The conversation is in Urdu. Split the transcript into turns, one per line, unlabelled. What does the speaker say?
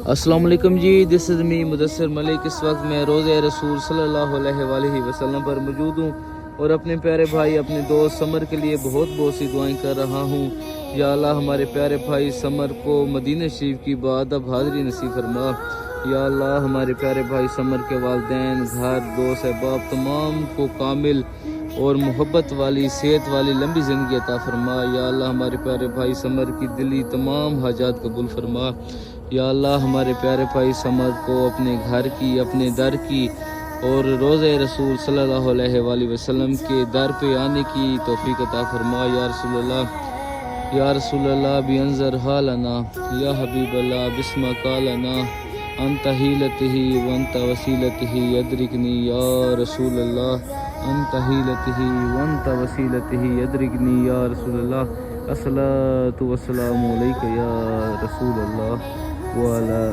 السلام علیکم جی، دس از می مدثر ملک۔ اس وقت میں روضہ رسول صلی اللہ علیہ وآلہ وسلم پر موجود ہوں اور اپنے پیارے بھائی اپنے دوست سمر کے لیے بہت سی دعائیں کر رہا ہوں۔ یا اللہ ہمارے پیارے بھائی سمر کو مدینہ شریف کی بادب حاضری نصیب فرما۔ یا اللہ ہمارے پیارے بھائی سمر کے والدین، گھر، دوست، احباب تمام کو کامل اور محبت والی، صحت والی لمبی زندگی عطا فرما۔ یا اللہ ہمارے پیارے بھائی سمر کی دلی تمام حاجات قبول فرما۔ یا اللہ ہمارے پیارے بھائی سمر کو اپنے گھر کی، اپنے در کی اور روضہ رسول صلی اللہ علیہ وآلہ وسلم کے در پہ آنے کی توفیق عطا فرما۔ یا رسول اللہ، یا رسول اللہ بینظر حالنا، یا حبیب اللہ بسم قالنا، انت حیلتہ وانت وسیلتہ یدرکنی یا رسول اللہ، انت حیلتہ وانت وسیلتہ یدرکنی یا رسول اللہ۔ الصلاۃ والسلام علیک یا رسول اللہ وعلی